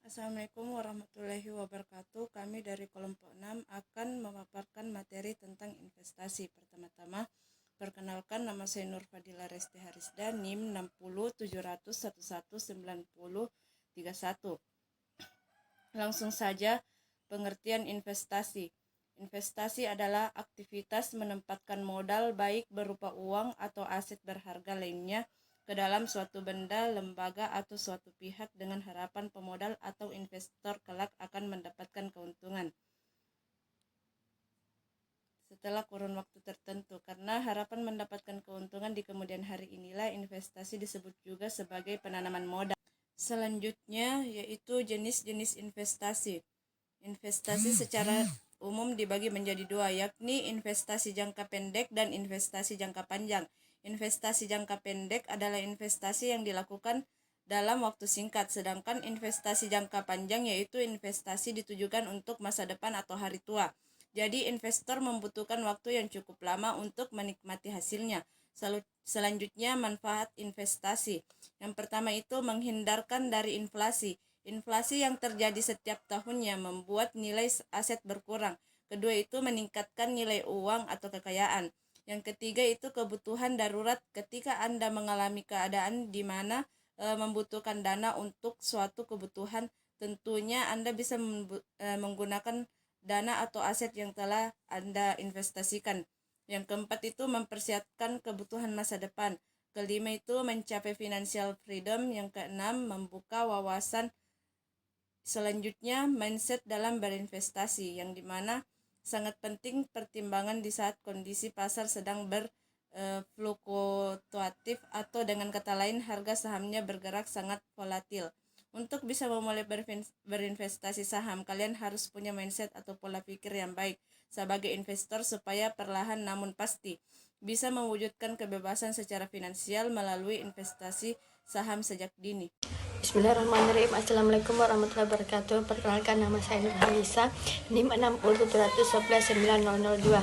Assalamualaikum warahmatullahi wabarakatuh. Kami dari kelompok 6 akan memaparkan materi tentang investasi. Pertama-tama, perkenalkan, nama saya Nur Fadila Resti Harisda, NIM 6070119031. Langsung saja, pengertian investasi. Investasi adalah aktivitas menempatkan modal baik berupa uang atau aset berharga lainnya ke dalam suatu benda, lembaga, atau suatu pihak dengan harapan pemodal atau investor kelak akan mendapatkan keuntungan setelah kurun waktu tertentu. Karena harapan mendapatkan keuntungan di kemudian hari inilah investasi disebut juga sebagai penanaman modal. Selanjutnya yaitu jenis-jenis investasi. Investasi secara umum dibagi menjadi dua, yakni investasi jangka pendek dan investasi jangka panjang. Investasi jangka pendek adalah investasi yang dilakukan dalam waktu singkat, sedangkan investasi jangka panjang yaitu investasi ditujukan untuk masa depan atau hari tua. Jadi investor membutuhkan waktu yang cukup lama untuk menikmati hasilnya. Selanjutnya manfaat investasi. Yang pertama itu menghindarkan dari inflasi. Inflasi yang terjadi setiap tahunnya membuat nilai aset berkurang. Kedua itu meningkatkan nilai uang atau kekayaan. Yang ketiga itu kebutuhan darurat ketika Anda mengalami keadaan di mana membutuhkan dana untuk suatu kebutuhan. Tentunya Anda bisa menggunakan dana atau aset yang telah Anda investasikan. Yang keempat itu mempersiapkan kebutuhan masa depan. Kelima itu mencapai financial freedom. Yang keenam membuka wawasan. Selanjutnya mindset dalam berinvestasi, yang dimana sangat penting pertimbangan di saat kondisi pasar sedang berfluktuatif atau dengan kata lain harga sahamnya bergerak sangat volatil. Untuk bisa memulai berinvestasi saham, kalian harus punya mindset atau pola pikir yang baik sebagai investor supaya perlahan namun pasti bisa mewujudkan kebebasan secara finansial melalui investasi saham sejak dini. Bismillahirrahmanirrahim. Assalamualaikum warahmatullahi wabarakatuh. Perkenalkan, nama saya Nur Halisa, NIM 6070119002.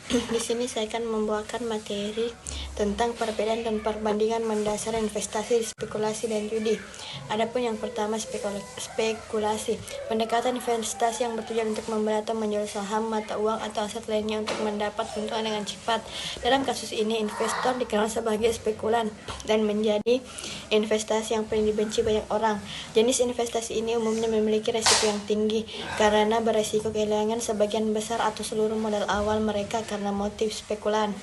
Di sini saya akan membawakan materi tentang perbedaan dan perbandingan mendasar investasi, spekulasi, dan judi. Adapun yang pertama, spekulasi. Pendekatan investasi yang bertujuan untuk membeli atau menjual saham, mata uang, atau aset lainnya untuk mendapat keuntungan dengan cepat. Dalam kasus ini, investor dikenal sebagai spekulan dan menjadi investasi yang paling dibenci banyak orang. Jenis investasi ini umumnya memiliki resiko yang tinggi karena beresiko kehilangan sebagian besar atau seluruh modal awal mereka karena motif spekulan.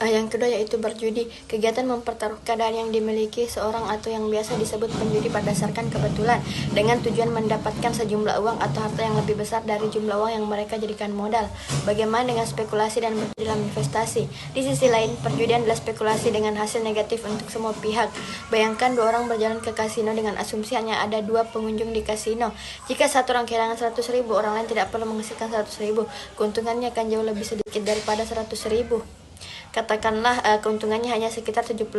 Yang kedua yaitu berjudi. Kegiatan mempertaruhkan keadaan yang dimiliki seorang atau yang biasa disebut penjudi berdasarkan kebetulan dengan tujuan mendapatkan sejumlah uang atau harta yang lebih besar dari jumlah uang yang mereka jadikan modal. Bagaimana dengan spekulasi dan berjudi dalam investasi? Di sisi lain, perjudian adalah spekulasi dengan hasil negatif untuk semua pihak. Bayangkan dua orang berjalan ke kasino dengan asumsi hanya ada dua pengunjung di kasino. Jika satu orang kehilangan 100.000, orang lain tidak perlu menghasilkan 100.000. Keuntungannya akan jauh lebih sedikit daripada 100.000. Katakanlah keuntungannya hanya sekitar 70.000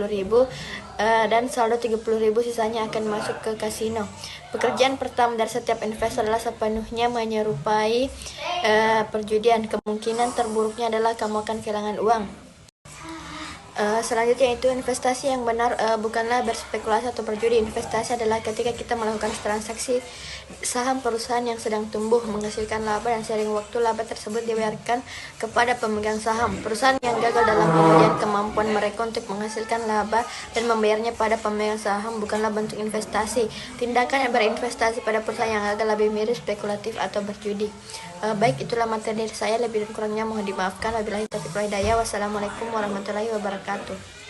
dan saldo 30.000 sisanya akan masuk ke kasino. Pekerjaan pertama dari setiap investor adalah sepenuhnya menyerupai perjudian. Kemungkinan terburuknya adalah kamu akan kehilangan uang. Selanjutnya itu investasi yang benar bukanlah berspekulasi atau berjudi. Investasi adalah ketika kita melakukan transaksi saham perusahaan yang sedang tumbuh menghasilkan laba dan seiring waktu laba tersebut dibayarkan kepada pemegang saham. Perusahaan yang gagal dalam pengujian kemampuan mereka untuk menghasilkan laba dan membayarnya pada pemegang saham bukanlah bentuk investasi. Tindakan yang berinvestasi pada perusahaan yang gagal lebih mirip spekulatif atau berjudi. Baik, itulah materi dari saya, lebih dan kurangnya mohon dimaafkan. Wabillahi taufiq wal hidayah. Wassalamualaikum warahmatullahi wabarakatuh.